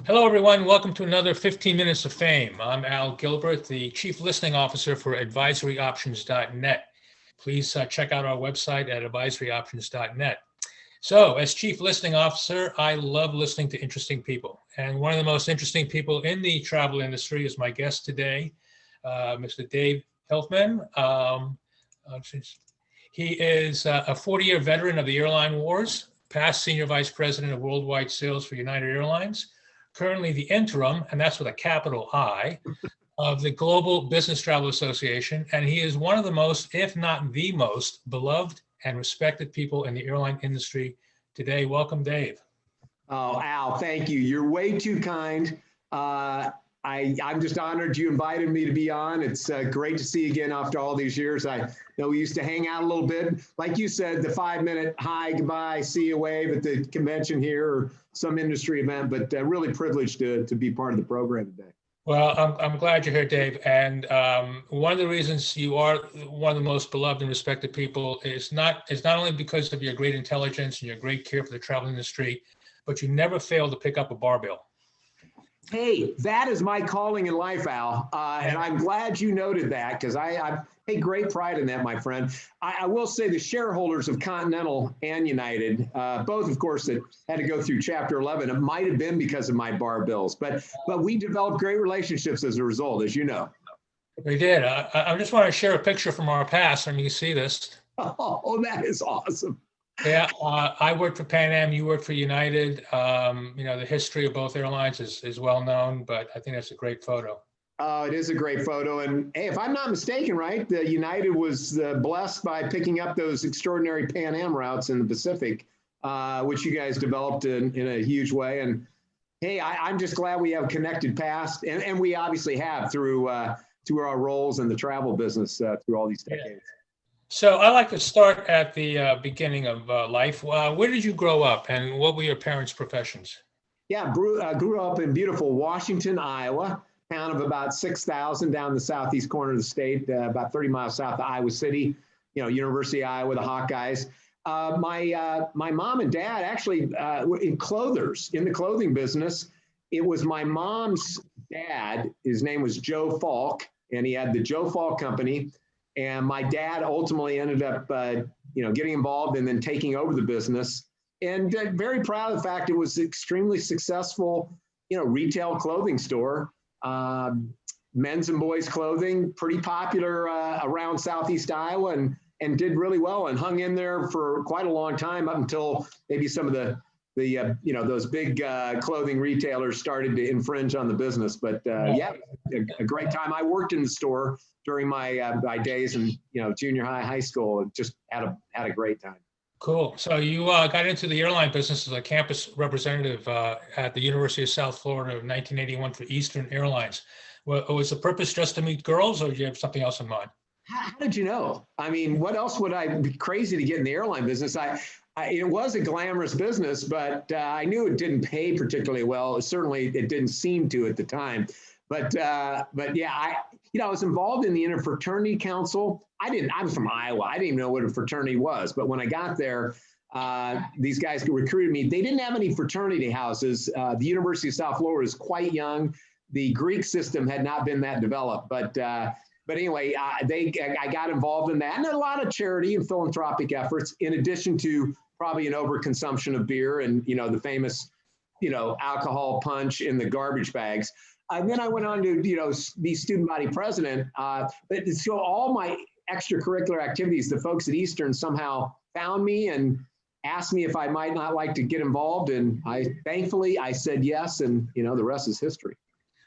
Hello, everyone. Welcome to another 15 Minutes of Fame. I'm Al Gilbert, the Chief Listening Officer for AdvisoryOptions.net. Please check out our website at AdvisoryOptions.net. So, as Chief Listening Officer, I love listening to interesting people. And one of the most interesting people in the travel industry is my guest today, Mr. Dave Hilfman. He is a 40-year veteran of the airline wars, past Senior Vice President of Worldwide Sales for United Airlines, currently the interim, and that's with a capital I, of the Global Business Travel Association. And he is one of the most, if not the most, beloved and respected people in the airline industry today. Welcome, Dave. Oh, Al, thank you. You're way too kind. I'm just honored you invited me to be on. It's great to see you again after all these years. I know we used to hang out a little bit. Like you said, the 5-minute hi, goodbye, see you, wave at the convention here or some industry event, but really privileged to be part of the program today. Well, I'm glad you're here, Dave. And one of the reasons you are one of the most beloved and respected people is not only because of your great intelligence and your great care for the travel industry, but you never fail to pick up a barbell. Hey, that is my calling in life, Al, and I'm glad you noted that because I take great pride in that, my friend. I will say the shareholders of Continental and United, both, of course, that had to go through Chapter 11, it might have been because of my barbells, but we developed great relationships as a result, as you know. We did. I just want to share a picture from our past. I mean, you see this. Oh, that is awesome. Yeah, I worked for Pan Am, you worked for United. The history of both airlines is well known, but I think that's a great photo. It is a great photo. And hey, if I'm not mistaken, right, the United was blessed by picking up those extraordinary Pan Am routes in the Pacific, which you guys developed in a huge way. And hey, I'm just glad we have connected past, and we obviously have through our roles in the travel business through all these decades. Yeah. So I like to start at the beginning of life. Where did you grow up and what were your parents' professions? Yeah, grew up in beautiful Washington, Iowa, town of about 6,000 down the southeast corner of the state, about 30 miles south of Iowa City, University of Iowa, the Hawkeyes. My mom and dad actually were in the clothing business. It was my mom's dad. His name was Joe Falk, and he had the Joe Falk Company. And my dad ultimately ended up, getting involved and then taking over the business. And very proud of the fact it was extremely successful, retail clothing store, men's and boys clothing, pretty popular around Southeast Iowa, and did really well and hung in there for quite a long time up until maybe some of the those big clothing retailers started to infringe on the business. But yeah, a great time. I worked in the store during my days in junior high school, and just had a great time. Cool. So you got into the airline business as a campus representative at the University of South Florida in 1981 for Eastern Airlines. Was the purpose just to meet girls, or did you have something else in mind? How did you know? I mean, what else would I be crazy to get in the airline business? It was a glamorous business, but I knew it didn't pay particularly well. Certainly, it didn't seem to at the time. But yeah, I was involved in the Interfraternity Council. I was from Iowa. I didn't even know what a fraternity was. But when I got there, these guys recruited me. They didn't have any fraternity houses. The University of South Florida is quite young. The Greek system had not been that developed. But anyway, I got involved in that, and a lot of charity and philanthropic efforts, in addition to probably an overconsumption of beer and the famous alcohol punch in the garbage bags. And then I went on to be student body president. But so all my extracurricular activities, the folks at Eastern somehow found me and asked me if I might not like to get involved, and thankfully I said yes, and the rest is history.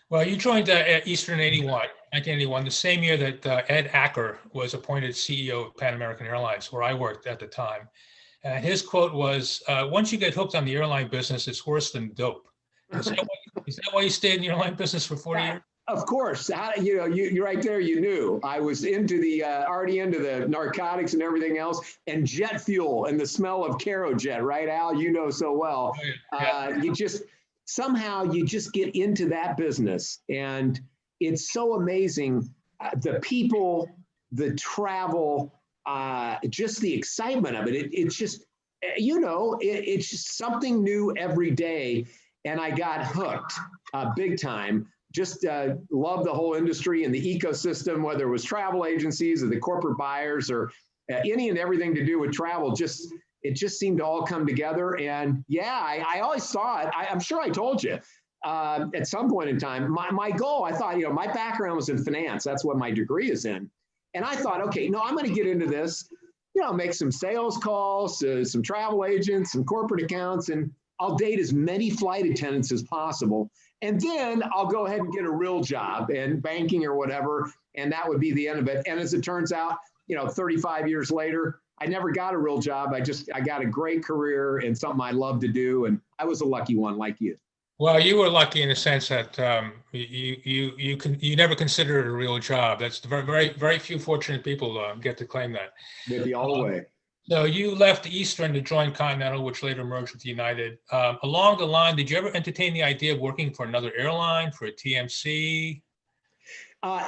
Well, you joined Eastern in 1981, the same year that Ed Acker was appointed CEO of Pan American Airlines, where I worked at the time. And his quote was, once you get hooked on the airline business, it's worse than dope. Is that why you stayed in the airline business for 40 years? Of course. You're right there. You knew I was already into the narcotics and everything else, and jet fuel and the smell of Carojet, right, Al? You know so well. Yeah. Somehow you just get into that business, and it's so amazing. The people, the travel, just the excitement of it. It's just, it's just something new every day. and I got hooked big time. Just loved the whole industry and the ecosystem, whether it was travel agencies or the corporate buyers or any and everything to do with travel. It just seemed to all come together. And yeah, I always saw it. I'm sure I told you at some point in time, my goal, I thought, my background was in finance. That's what my degree is in. And I thought, okay, no, I'm going to get into this, make some sales calls, some travel agents, some corporate accounts, and I'll date as many flight attendants as possible. And then I'll go ahead and get a real job in banking or whatever. And that would be the end of it. And as it turns out, 35 years later, I never got a real job. I got a great career and something I love to do. And I was a lucky one like you. Well, you were lucky in the sense that you never considered it a real job. That's very, very, very few fortunate people get to claim that. With the all the way. So you left Eastern to join Continental, which later merged with United. Along the line, did you ever entertain the idea of working for another airline, for a TMC?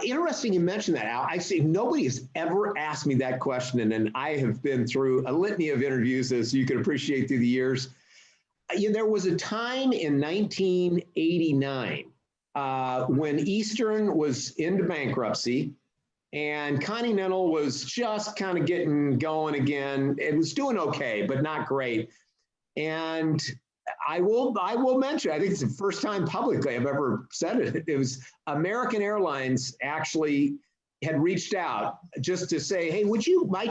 Interesting you mentioned that, Al. I see nobody has ever asked me that question, and I have been through a litany of interviews, as you can appreciate through the years. There was a time in 1989 when Eastern was into bankruptcy, and Continental was just kind of getting going again. It was doing okay, but not great. And I will mention, I think it's the first time publicly I've ever said it. It was American Airlines actually had reached out just to say, hey, might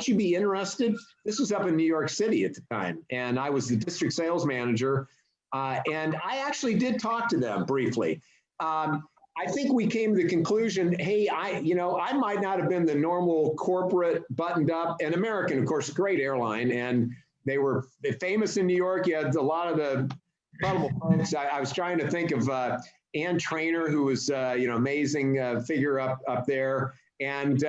you be interested? This was up in New York City at the time. And I was the district sales manager. And I actually did talk to them briefly. I think we came to the conclusion, hey, I might not have been the normal corporate buttoned up, and American, of course, a great airline. And they were famous in New York. You had a lot of the incredible folks. I was trying to think of Ann Trainer, who was, amazing figure up there. And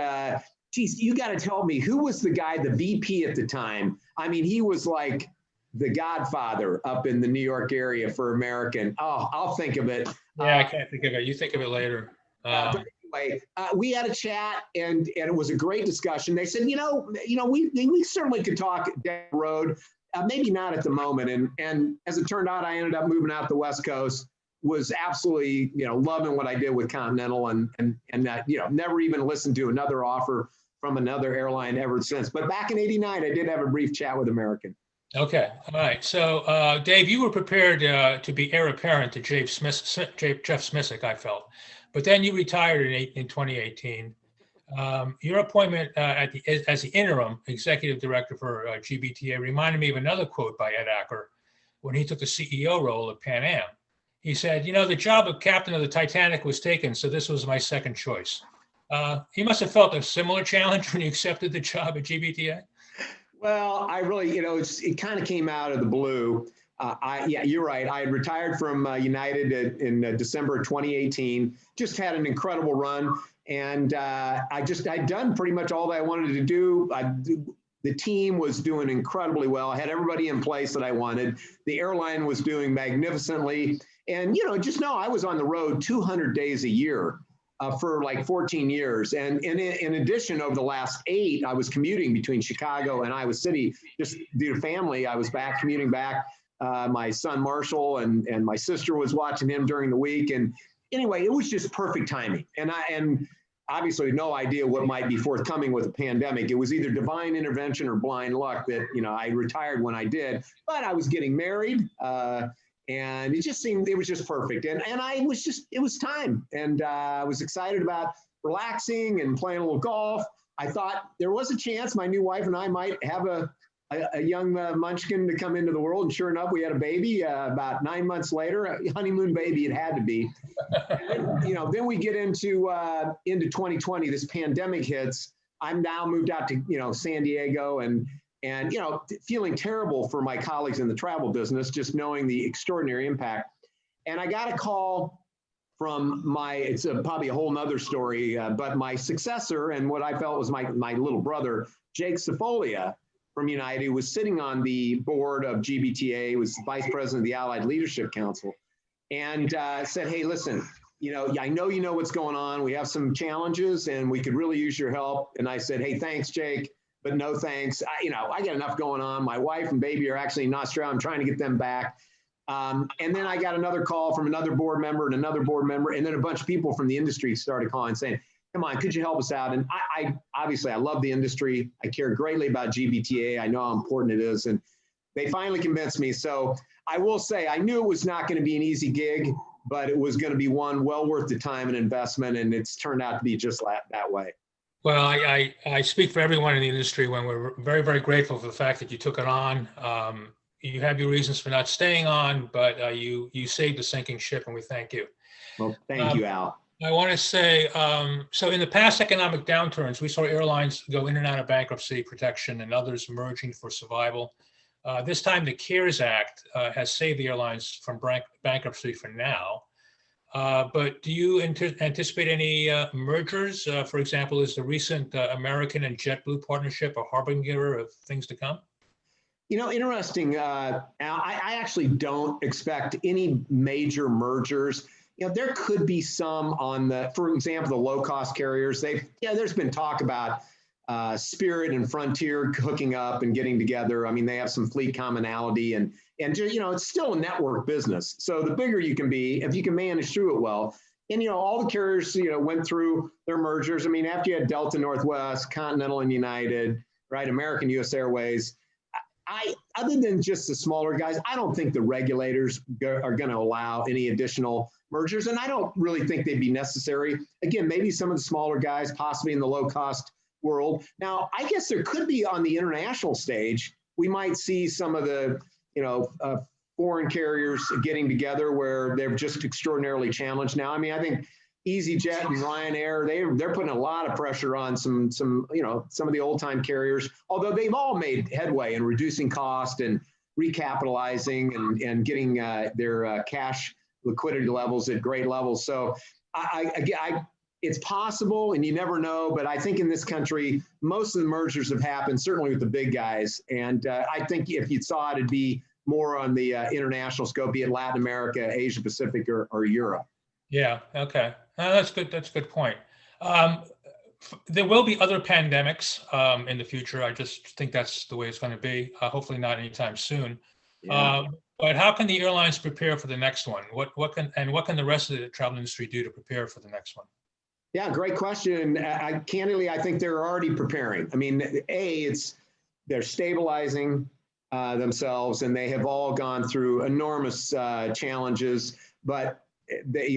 geez, you got to tell me, who was the guy, the VP at the time? I mean, he was like the godfather up in the New York area for American. Oh, I'll think of it. Yeah, I can't think of it. You think of it later. But anyway, we had a chat, and it was a great discussion. They said, we certainly could talk down the road, maybe not at the moment. And as it turned out, I ended up moving out the West Coast. Was absolutely, loving what I did with Continental, and never even listened to another offer from another airline ever since. But back in '89, I did have a brief chat with American. Okay, all right. So, Dave, you were prepared to be heir apparent to Jeff Smisek, I felt, but then you retired in 2018. Your appointment as the interim executive director for GBTA reminded me of another quote by Ed Acker when he took the CEO role at Pan Am. He said, the job of captain of the Titanic was taken, so this was my second choice. He must have felt a similar challenge when you accepted the job at GBTA. Well, I really, it kind of came out of the blue. Yeah, you're right. I had retired from United in December of 2018, just had an incredible run. And I'd done pretty much all that I wanted to do. The team was doing incredibly well. I had everybody in place that I wanted. The airline was doing magnificently. And, just know I was on the road 200 days a year for like 14 years. And in addition, over the last 8, I was commuting between Chicago and Iowa City, just due to family. I was commuting back. My son, Marshall, and my sister was watching him during the week. And anyway, it was just perfect timing. And obviously no idea what might be forthcoming with the pandemic. It was either divine intervention or blind luck that, I retired when I did, but I was getting married. And it was just perfect. And it was time. And I was excited about relaxing and playing a little golf. I thought there was a chance my new wife and I might have a young munchkin to come into the world. And sure enough, we had a baby about 9 months later, a honeymoon baby it had to be. And then, then we get into 2020, this pandemic hits. I'm now moved out to, San Diego and feeling terrible for my colleagues in the travel business, just knowing the extraordinary impact. And I got a call from it's probably a whole nother story, but my successor and what I felt was my little brother, Jake Ceforia from United, who was sitting on the board of GBTA, was vice president of the Allied Leadership Council, and said, hey, listen, I know you know what's going on. We have some challenges and we could really use your help. And I said, hey, thanks, Jake, but no thanks. I got enough going on. My wife and baby are actually in Australia. I'm trying to get them back. And then I got another call from another board member and another board member, and then a bunch of people from the industry started calling saying, come on, could you help us out? And I obviously, I love the industry. I care greatly about GBTA. I know how important it is. And they finally convinced me. So I will say, I knew it was not going to be an easy gig, but it was going to be one well worth the time and investment. And it's turned out to be just that way. Well, I speak for everyone in the industry when we're very, very grateful for the fact that you took it on. You have your reasons for not staying on, but you saved the sinking ship, and we thank you. Well, thank you, Al. I want to say, so in the past economic downturns, we saw airlines go in and out of bankruptcy protection and others merging for survival. This time, the CARES Act has saved the airlines from bankruptcy for now. But do you anticipate any mergers? For example, is the recent American and JetBlue partnership a harbinger of things to come? You know, interesting, Al, I actually don't expect any major mergers. You know, there could be some on the, for example, the low-cost carriers. There's been talk about Spirit and Frontier hooking up and getting together. I mean, they have some fleet commonality and you know, it's still a network business. So the bigger you can be, if you can manage through it well. And, you know, all the carriers, you know, went through their mergers. I mean, after you had Delta, Northwest, Continental and United, right, American, US Airways, other than just the smaller guys, I don't think the regulators are going to allow any additional mergers. And I don't really think they'd be necessary. Again, maybe some of the smaller guys, possibly in the low cost world. Now, I guess there could be on the international stage, we might see some of the, you know, foreign carriers getting together where they're just extraordinarily challenged now. I mean, I think EasyJet and Ryanair, they're putting a lot of pressure on some you know, some of the old time carriers, although they've all made headway in reducing cost and recapitalizing and getting their cash liquidity levels at great levels. So it's possible, and you never know, but I think in this country, most of the mergers have happened, certainly with the big guys. And I think if you saw it, it'd be more on the international scope, be it Latin America, Asia Pacific, or Europe. Yeah, okay. That's good. That's a good point. There will be other pandemics in the future. I just think that's the way it's going to be. Hopefully not anytime soon. Yeah. But how can the airlines prepare for the next one? What can the rest of the travel industry do to prepare for the next one? Yeah, great question. Candidly, I think they're already preparing. I mean, they're stabilizing themselves, and they have all gone through enormous challenges, but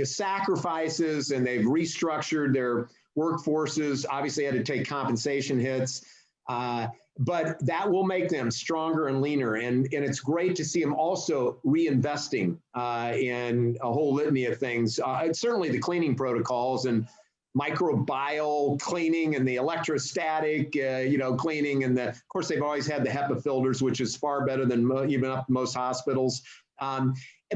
sacrifices, and they've restructured their workforces, obviously had to take compensation hits, but that will make them stronger and leaner. And it's great to see them also reinvesting in a whole litany of things. Certainly the cleaning protocols and microbial cleaning and the electrostatic, cleaning. And of course, they've always had the HEPA filters, which is far better than even up most hospitals.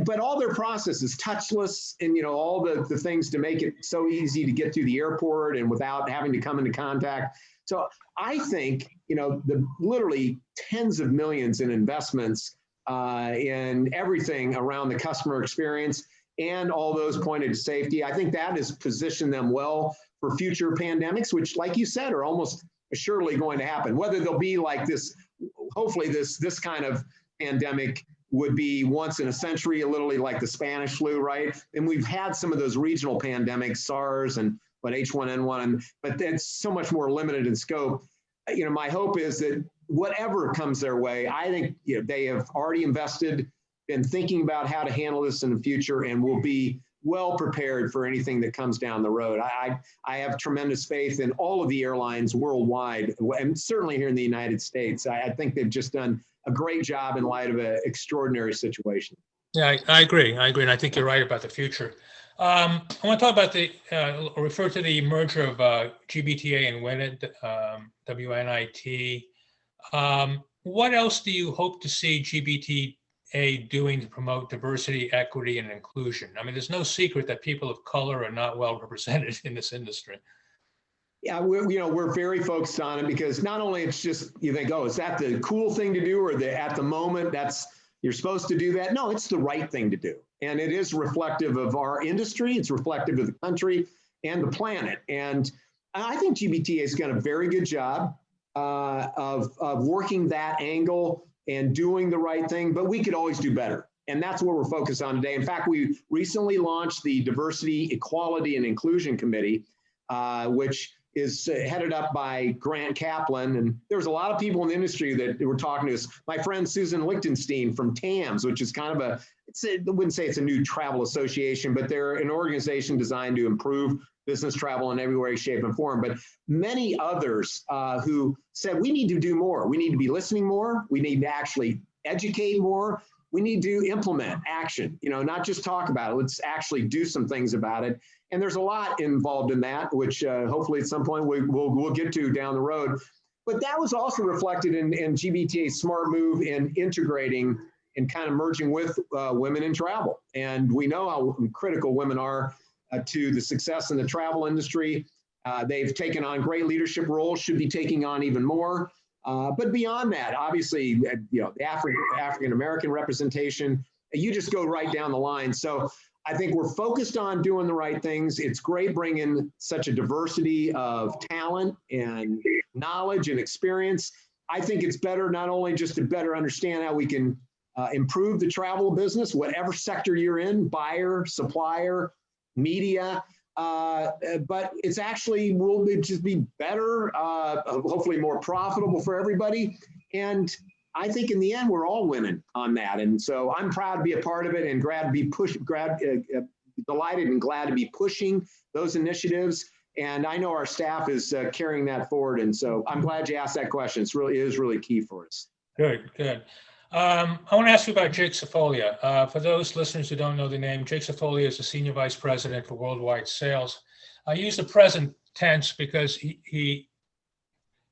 But all their processes, touchless, and all the things to make it so easy to get through the airport and without having to come into contact. So I think, the literally tens of millions in investments in everything around the customer experience and all those pointed to safety, I think that has positioned them well for future pandemics, which, like you said, are almost assuredly going to happen. Whether they'll be like this, hopefully this kind of pandemic would be once in a century, literally like the Spanish flu, right? And we've had some of those regional pandemics, SARS and H1N1, but that's so much more limited in scope. My hope is that whatever comes their way, I think they have already invested in thinking about how to handle this in the future and will be well prepared for anything that comes down the road. I have tremendous faith in all of the airlines worldwide, and certainly here in the United States. I think they've just done a great job in light of an extraordinary situation. Yeah, I agree. And I think you're right about the future. I want to talk about refer to the merger of GBTA and WINit, WINit. What else do you hope to see GBTA doing to promote diversity, equity, and inclusion? I mean, there's no secret that people of color are not well represented in this industry. Yeah, we're very focused on it because not only it's just, you think, oh, is that the cool thing to do, or at the moment you're supposed to do that? No, it's the right thing to do. And it is reflective of our industry. It's reflective of the country and the planet. And I think GBTA has done a very good job of working that angle and doing the right thing, but we could always do better. And that's what we're focused on today. In fact, we recently launched the Diversity, Equality, and Inclusion Committee, which is headed up by Grant Kaplan. And there's a lot of people in the industry that were talking to us. My friend Susan Lichtenstein from TAMS, which is kind of I wouldn't say it's a new travel association, but they're an organization designed to improve business travel in every way, shape, and form. But many others who said, we need to do more. We need to be listening more. We need to actually educate more. We need to implement action, not just talk about it. Let's actually do some things about it. And there's a lot involved in that, which hopefully at some point we'll get to down the road. But that was also reflected in GBTA's smart move in integrating and kind of merging with women in travel. And we know how critical women are to the success in the travel industry. They've taken on great leadership roles, should be taking on even more. But beyond that, obviously, the African-American representation, you just go right down the line. So I think we're focused on doing the right things. It's great bringing such a diversity of talent and knowledge and experience. I think it's better not only just to better understand how we can improve the travel business, whatever sector you're in, buyer, supplier, media, but it's actually will just be better, hopefully more profitable for everybody. And I think in the end, we're all winning on that. And so I'm proud to be a part of it and delighted and glad to be pushing those initiatives. And I know our staff is carrying that forward. And so I'm glad you asked that question. It is really key for us. Good, good. I want to ask you about Jake Ceforia. For those listeners who don't know the name, Jake Ceforia is the Senior Vice President for Worldwide Sales. I use the present tense because he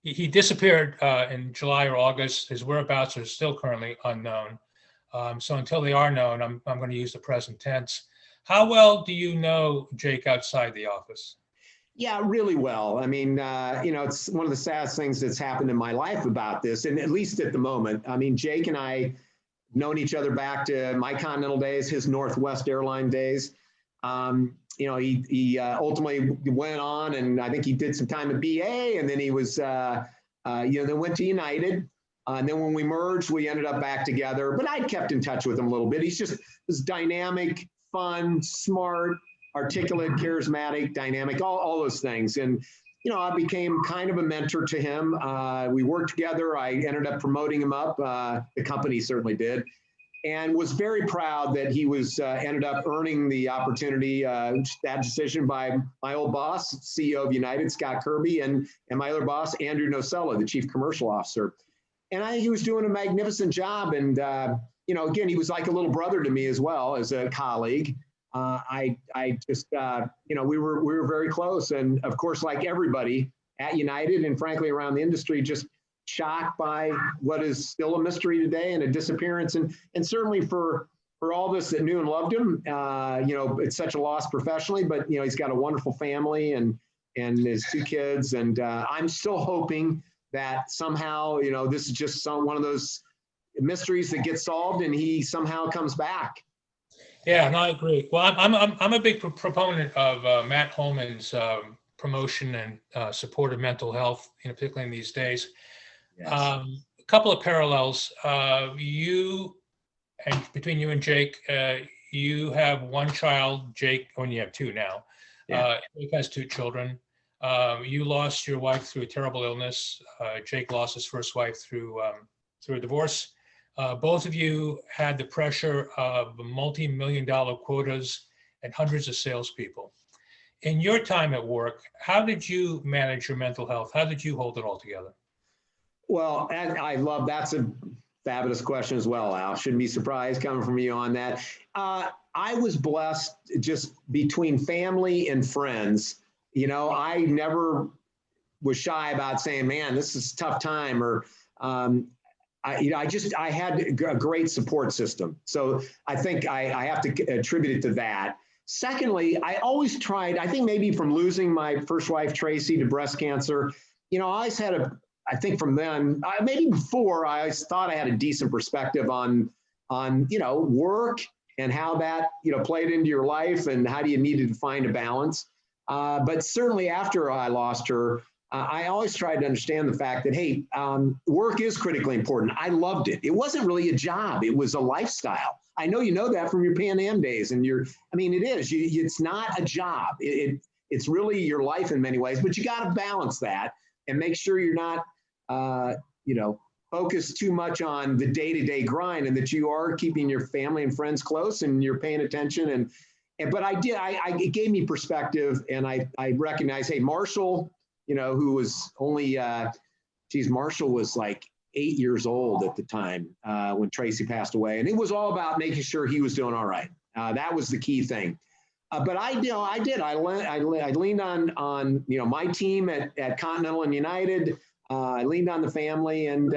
disappeared in July or August. His whereabouts are still currently unknown. So until they are known, I'm going to use the present tense. How well do you know Jake outside the office? Yeah, really well. I mean, it's one of the saddest things that's happened in my life about this, and at least at the moment. I mean, Jake and I known each other back to my Continental days, his Northwest Airline days. He ultimately went on, and I think he did some time at BA, and then he was, then went to United. And then when we merged, we ended up back together. But I kept in touch with him a little bit. He's just this dynamic, fun, smart, articulate, charismatic, dynamic, all those things. And, I became kind of a mentor to him. We worked together. I ended up promoting him up. The company certainly did. And was very proud that he was ended up earning the opportunity, that decision by my old boss, CEO of United, Scott Kirby, and my other boss, Andrew Nocella, the Chief Commercial Officer. And I think he was doing a magnificent job. And, again, he was like a little brother to me as well as a colleague. I just, we were very close. And of course, like everybody at United and frankly around the industry, just shocked by what is still a mystery today and a disappearance. And certainly for all of us that knew and loved him, it's such a loss professionally, but, he's got a wonderful family and his 2 kids. And I'm still hoping that somehow, this is just one of those mysteries that gets solved and he somehow comes back. Yeah, no, I agree. Well, I'm a big proponent of Matt Holman's promotion and support of mental health, particularly in these days. Yes. A couple of parallels. Between you and Jake, you have one child. Jake, you have 2 now. Yeah. Jake has 2 children. You lost your wife through a terrible illness. Jake lost his first wife through a divorce. Both of you had the pressure of multi-million-dollar quotas and hundreds of salespeople. In your time at work, how did you manage your mental health? How did you hold it all together? Well, and that's a fabulous question as well, Al. Shouldn't be surprised coming from you on that. I was blessed just between family and friends. I never was shy about saying, man, this is a tough time, or I had a great support system. So I think I have to attribute it to that. Secondly, I always tried, I think maybe from losing my first wife, Tracy, to breast cancer, I always had I think from then, maybe before, I always thought I had a decent perspective on work and how that, played into your life and how do you need to find a balance. But certainly after I lost her, I always tried to understand the fact that, hey, work is critically important. I loved it. It wasn't really a job. It was a lifestyle. I know you know that from your Pan Am days, and I mean, it is. It's not a job. It's really your life in many ways, but you got to balance that and make sure you're not, focused too much on the day-to-day grind, and that you are keeping your family and friends close and you're paying attention. But it gave me perspective, and I recognize, hey, Marshall, who was only, Marshall was like 8 years old at the time when Tracy passed away. And it was all about making sure he was doing all right. That was the key thing. But I leaned on my team at Continental and United. I leaned on the family, and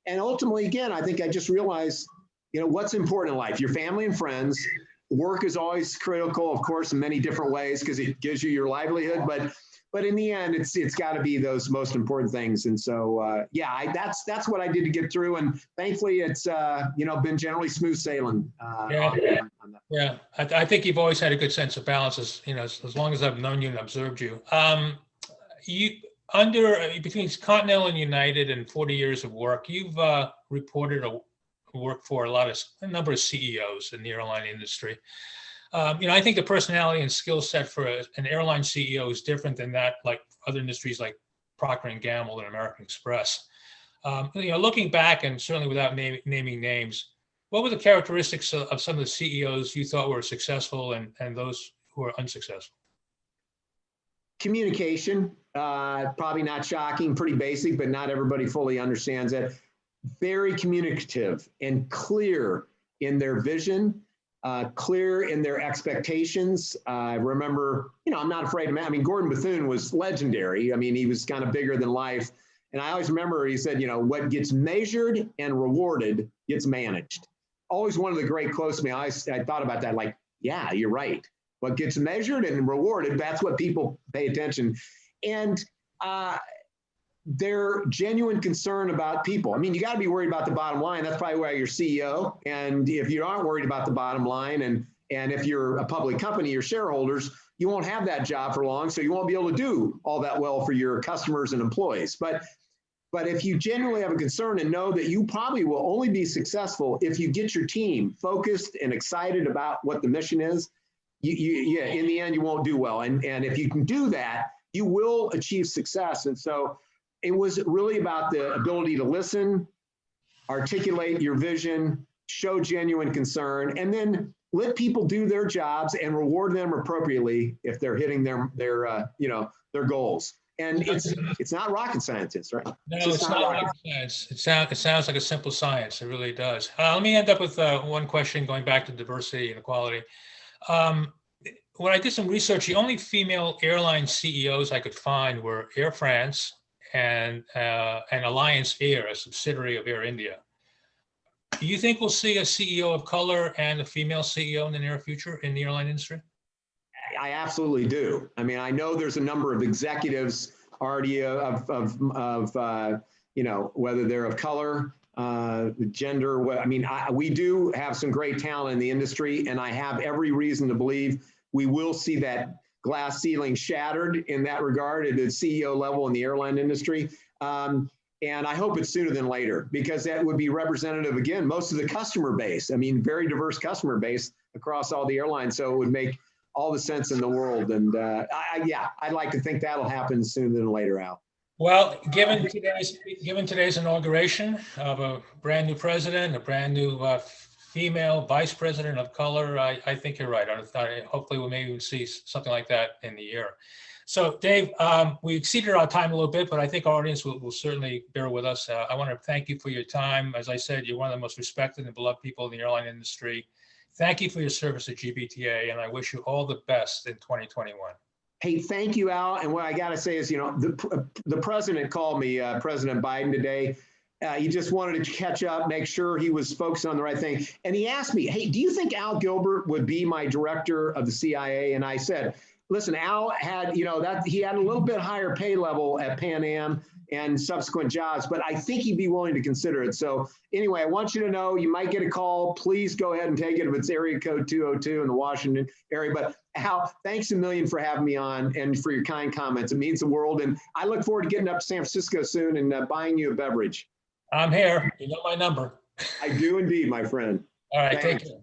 ultimately, again, I think I just realized, what's important in life. Your family and friends. Work is always critical, of course, in many different ways because it gives you your livelihood. But in the end, it's got to be those most important things. And so, that's what I did to get through. And thankfully, it's been generally smooth sailing. Yeah, I think you've always had a good sense of balance, as long as I've known you and observed you. Between Continental and United and 40 years of work, you've reported work for a number of CEOs in the airline industry. I think the personality and skill set for an airline CEO is different than that, like other industries like Procter and Gamble and American Express. Looking back, and certainly without naming names, what were the characteristics of some of the CEOs you thought were successful and those who were unsuccessful? Communication, probably not shocking, pretty basic, but not everybody fully understands it. Very communicative and clear in their vision, clear in their expectations. I remember, I'm not afraid of Gordon Bethune was legendary. He was kind of bigger than life. And I always remember he said, what gets measured and rewarded gets managed. Always one of the great quotes to me. I thought about that, like, yeah, you're right. What gets measured and rewarded, that's what people pay attention. And their genuine concern about people. You got to be worried about the bottom line. That's probably why you're CEO. And if you aren't worried about the bottom line, and if you're a public company, your shareholders, you won't have that job for long. So you won't be able to do all that well for your customers and employees. But if you genuinely have a concern and know that you probably will only be successful if you get your team focused and excited about what the mission is, in the end, you won't do well. And if you can do that, you will achieve success. And so it was really about the ability to listen, articulate your vision, show genuine concern, and then let people do their jobs and reward them appropriately if they're hitting their goals. And it's not rocket science, right? No, it's not rocket science. It sounds like a simple science. It really does. Let me end up with one question going back to diversity and equality. When I did some research, the only female airline CEOs I could find were Air France and Alliance Air, a subsidiary of Air India. Do you think we'll see a CEO of color and a female CEO in the near future in the airline industry? I absolutely do. I know there's a number of executives already of whether they're of color, gender. We do have some great talent in the industry, and I have every reason to believe we will see that glass ceiling shattered in that regard at the CEO level in the airline industry. And I hope it's sooner than later, because that would be representative, again, most of the customer base. Very diverse customer base across all the airlines. So it would make all the sense in the world. And I'd like to think that'll happen sooner than later, Al. Well, given today's inauguration of a brand new president, a brand new female vice president of color, I think you're right. Hopefully we'll maybe see something like that in the year. So Dave, we exceeded our time a little bit, but I think our audience will certainly bear with us. I want to thank you for your time. As I said, you're one of the most respected and beloved people in the airline industry. Thank you for your service at GBTA, and I wish you all the best in 2021. Hey, thank you, Al. And what I got to say is, the president called me, President Biden, today. He just wanted to catch up, make sure he was focused on the right thing. And he asked me, hey, do you think Al Gilbert would be my director of the CIA? And I said, listen, Al had, he had a little bit higher pay level at Pan Am and subsequent jobs, but I think he'd be willing to consider it. So anyway, I want you to know you might get a call. Please go ahead and take it if it's area code 202 in the Washington area. But Al, thanks a million for having me on and for your kind comments. It means the world. And I look forward to getting up to San Francisco soon and buying you a beverage. I'm here. You know my number. I do indeed, my friend. All right, take care.